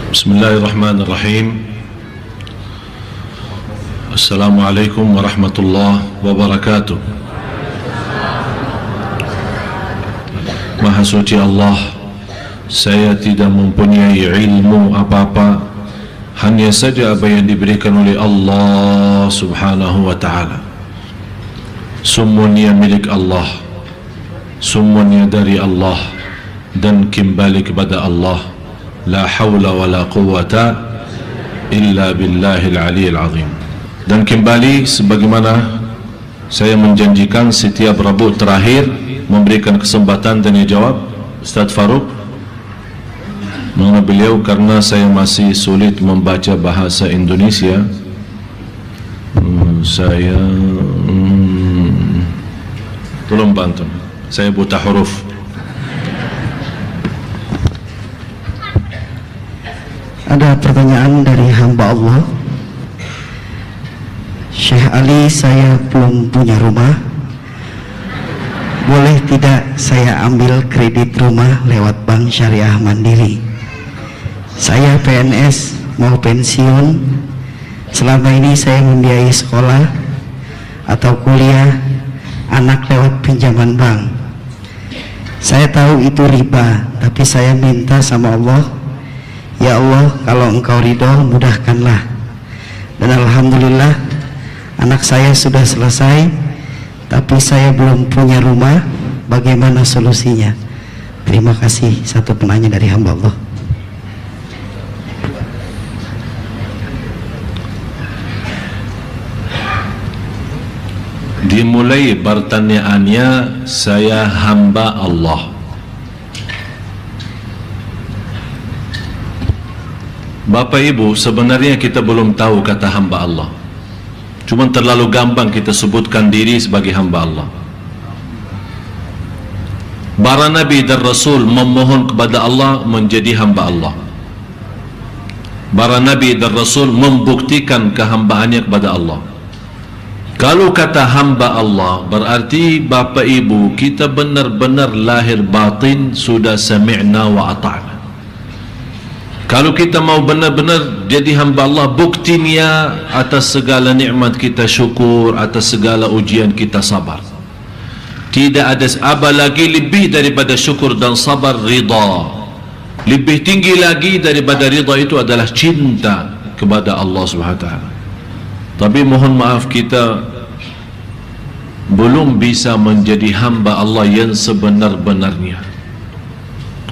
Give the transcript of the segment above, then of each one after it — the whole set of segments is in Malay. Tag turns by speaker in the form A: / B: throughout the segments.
A: Bismillahirrahmanirrahim. Assalamualaikum warahmatullahi wabarakatuh. Maha suci Allah, saya tidak mempunyai ilmu apa-apa, hanya saja apa yang diberikan oleh Allah subhanahu wa ta'ala. Semuanya milik Allah, semuanya dari Allah, dan kembali kepada Allah. La hawla wa la quwwata illa billahil aliyil azim. Dan kembali sebagaimana saya menjanjikan setiap Rabu terakhir memberikan kesempatan tanya jawab Ustaz Farouk, mengenai beliau karena saya masih sulit membaca bahasa Indonesia. Tolong bantu, saya buta huruf.
B: Ada pertanyaan dari hamba Allah. Syekh Ali, saya belum punya rumah. Boleh tidak saya ambil kredit rumah lewat Bank Syariah Mandiri? Saya PNS, mau pensiun. Selama ini saya membiayai sekolah atau kuliah anak lewat pinjaman bank. Saya tahu itu riba, tapi saya minta sama Allah, ya Allah, kalau Engkau ridho, mudahkanlah. Dan alhamdulillah anak saya sudah selesai, tapi saya belum punya rumah. Bagaimana solusinya? Terima kasih. Satu penanya dari hamba Allah.
A: Dimulai pertanyaannya, saya hamba Allah. Bapak Ibu, sebenarnya kita belum tahu kata hamba Allah. Cuma terlalu gampang kita sebutkan diri sebagai hamba Allah. Para Nabi dan Rasul memohon kepada Allah menjadi hamba Allah. Para Nabi dan Rasul membuktikan kehambaannya kepada Allah. Kalau kata hamba Allah, berarti Bapak Ibu, kita benar-benar lahir batin sudah sami'na wa ata'na. Kalau kita mau benar-benar jadi hamba Allah, buktinya atas segala nikmat kita syukur, atas segala ujian kita sabar. Tidak ada apa lagi lebih daripada syukur dan sabar, ridha. Lebih tinggi lagi daripada ridha itu adalah cinta kepada Allah Subhanahu wa taala. Tapi mohon maaf, kita belum bisa menjadi hamba Allah yang sebenar-benarnya.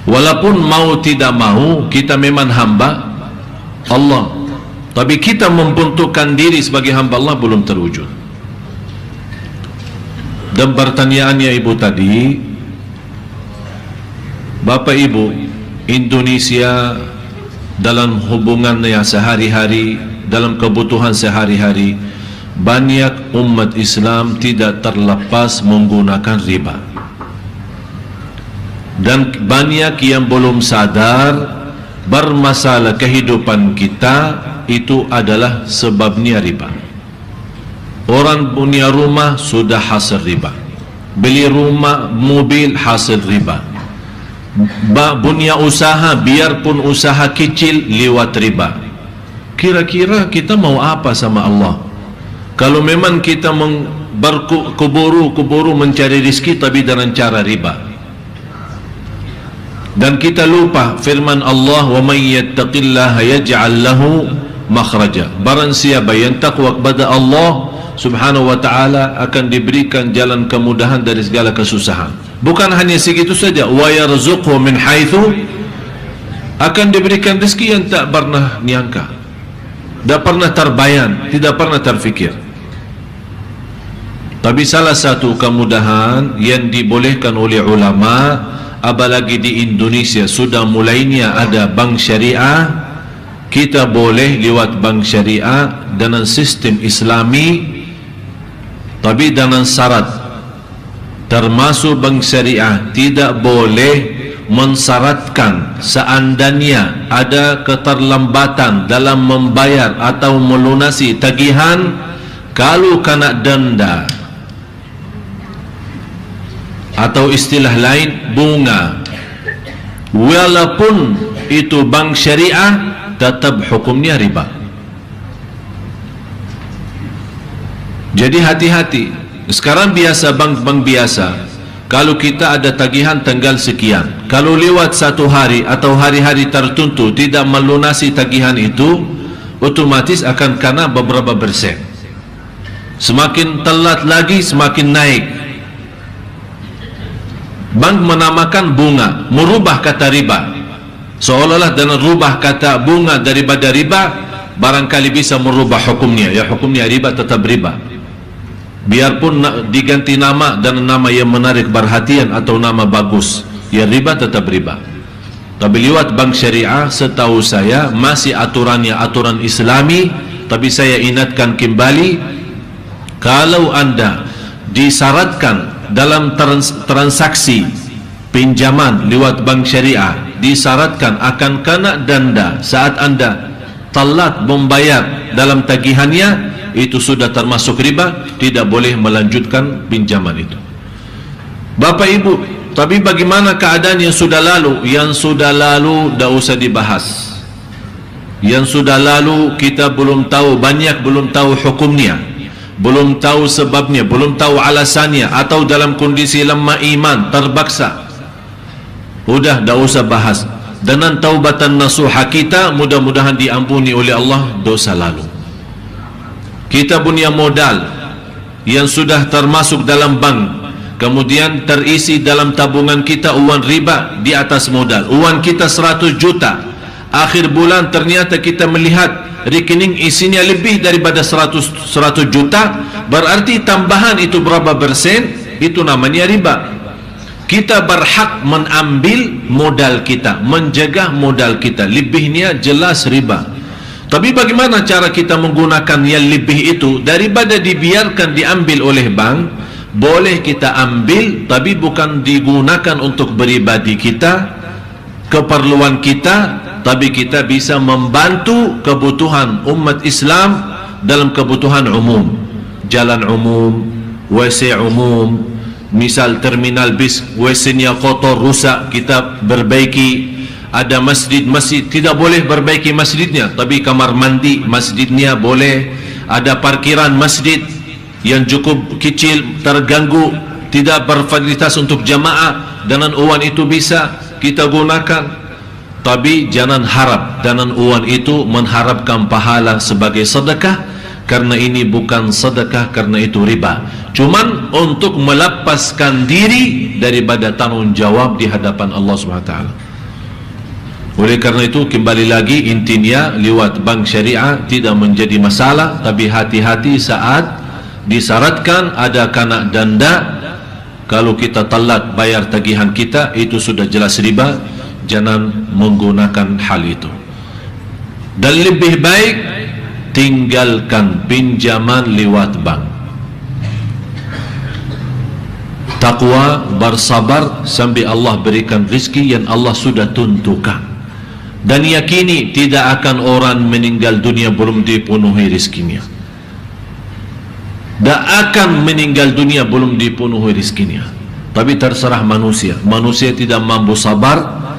A: Walaupun mau tidak mau, kita memang hamba Allah, tapi kita membentukkan diri sebagai hamba Allah belum terwujud. Dan pertanyaannya Ibu tadi, Bapak Ibu, Indonesia dalam hubungannya sehari-hari, dalam kebutuhan sehari-hari, banyak umat Islam tidak terlepas menggunakan riba. Dan banyak yang belum sadar bermasalah kehidupan kita itu adalah sebabnya riba. Orang punya rumah sudah hasil riba, beli rumah, mobil hasil riba, punya usaha biarpun usaha kecil lewat riba. Kira-kira kita mau apa sama Allah kalau memang kita berkuburu mencari rezeki tapi dengan cara riba? Dan kita lupa firman Allah, wa may yattaqillaha yaj'al lahu makhraja. Barang siapa yang takwa kepada Allah Subhanahu wa taala akan diberikan jalan kemudahan dari segala kesusahan. Bukan hanya segitu saja, wa yarzuqhu min haitsu, akan diberikan rezeki yang tak pernah nyangka, tak pernah terbayang, tidak pernah terfikir. Tapi salah satu kemudahan yang dibolehkan oleh ulama, apalagi di Indonesia sudah mulainya ada bank syariah, kita boleh lewat bank syariah dengan sistem Islami, tapi dengan syarat, termasuk bank syariah tidak boleh mensyaratkan seandainya ada keterlambatan dalam membayar atau melunasi tagihan, kalau kena denda atau istilah lain bunga, walaupun itu bank syariah, tetap hukumnya riba. Jadi hati-hati. Sekarang biasa bank-bank biasa, kalau kita ada tagihan tanggal sekian, kalau lewat satu hari atau hari-hari tertentu tidak melunasi tagihan itu, otomatis akan kena beberapa persen. Semakin telat lagi semakin naik. Bank menamakan bunga, merubah kata riba, seolah-olah dengan rubah kata bunga daripada riba barangkali bisa merubah hukumnya. Ya, hukumnya riba tetap riba, biarpun diganti nama dan nama yang menarik perhatian atau nama bagus, ya riba tetap riba. Tapi lewat bank syariah setahu saya masih aturannya aturan Islami. Tapi saya ingatkan kembali, kalau anda disyaratkan dalam transaksi pinjaman lewat bank syariah, disyaratkan akan kena denda saat anda telat membayar dalam tagihannya, itu sudah termasuk riba, tidak boleh melanjutkan pinjaman itu. Bapak Ibu, tapi bagaimana keadaan yang sudah lalu? Yang sudah lalu tidak usah dibahas. Yang sudah lalu kita belum tahu, banyak belum tahu hukumnya, belum tahu sebabnya, belum tahu alasannya, atau dalam kondisi lemah iman terpaksa. Udah tidak usah bahas. Dengan taubatan nasuha kita, mudah-mudahan diampuni oleh Allah dosa lalu. Kita punya modal yang sudah termasuk dalam bank, kemudian terisi dalam tabungan kita uang riba di atas modal. Uang kita 100 juta, akhir bulan ternyata kita melihat rekening isinya lebih daripada 100 juta, berarti tambahan itu berapa persen, itu namanya riba. Kita berhak mengambil modal kita, menjaga modal kita, lebihnya jelas riba. Tapi bagaimana cara kita menggunakan yang lebih itu? Daripada dibiarkan diambil oleh bank, boleh kita ambil, tapi bukan digunakan untuk pribadi kita, keperluan kita, tapi kita bisa membantu kebutuhan umat Islam dalam kebutuhan umum, jalan umum, WC umum. Misal terminal bis, WC-nya kotor, rusak, kita perbaiki. Ada masjid tidak boleh perbaiki masjidnya, tapi kamar mandi masjidnya boleh. Ada parkiran masjid yang cukup kecil, terganggu, tidak berfasilitas untuk jamaah, dengan uang itu bisa kita gunakan. Tapi jangan harap dengan uang itu mengharapkan pahala sebagai sedekah, karena ini bukan sedekah, karena itu riba. Cuman untuk melepaskan diri daripada tanggung jawab di hadapan Allah SWT. Oleh karena itu, kembali lagi intinya, lewat bank syariah tidak menjadi masalah, tapi hati-hati saat disyaratkan ada kena denda. Kalau kita telat bayar tagihan kita, itu sudah jelas riba. Jangan menggunakan hal itu. Dan lebih baik tinggalkan pinjaman lewat bank. Takwa, bersabar sampai Allah berikan rezeki yang Allah sudah tentukan. Dan yakini tidak akan orang meninggal dunia belum dipenuhi rezekinya. Tak akan meninggal dunia belum dipenuhi rezekinya. Tapi terserah manusia. Manusia tidak mampu sabar.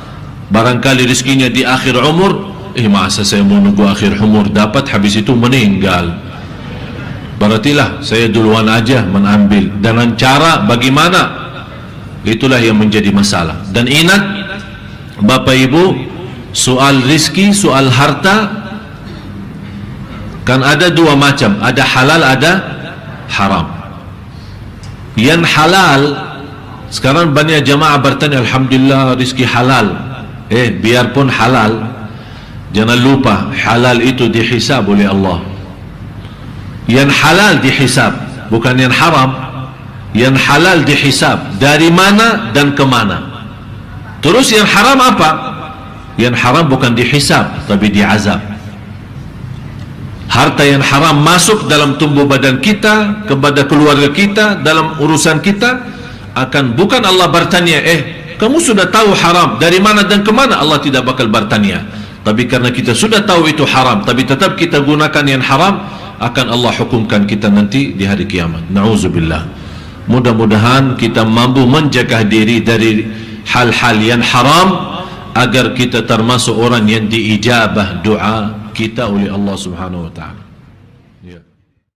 A: Barangkali rezekinya di akhir umur. Masa saya mau nunggu akhir umur dapat, habis itu meninggal. Berartilah saya duluan aja mengambil. Dengan cara bagaimana? Itulah yang menjadi masalah. Dan ingat Bapak Ibu, soal rizki, soal harta kan ada dua macam, ada halal, ada haram. Yang halal, sekarang banyak jamaah bertanya, alhamdulillah rizki halal. Biarpun halal, jangan lupa halal itu dihisab oleh Allah. Yang halal dihisab, bukan yang haram. Yang halal dihisab dari mana dan kemana. Terus yang haram apa? Yang haram bukan dihisab, tapi diazab. Harta yang haram masuk dalam tubuh badan kita, kepada keluarga kita, dalam urusan kita, akan bukan Allah bertanya, kamu sudah tahu haram dari mana dan kemana? Allah tidak bakal bertanya. Tapi karena kita sudah tahu itu haram, tapi tetap kita gunakan yang haram, akan Allah hukumkan kita nanti di hari kiamat. Na'udzubillah. Mudah-mudahan kita mampu menjaga diri dari hal-hal yang haram, agar kita termasuk orang yang diijabah doa kita oleh Allah Subhanahu wa taala. Ya.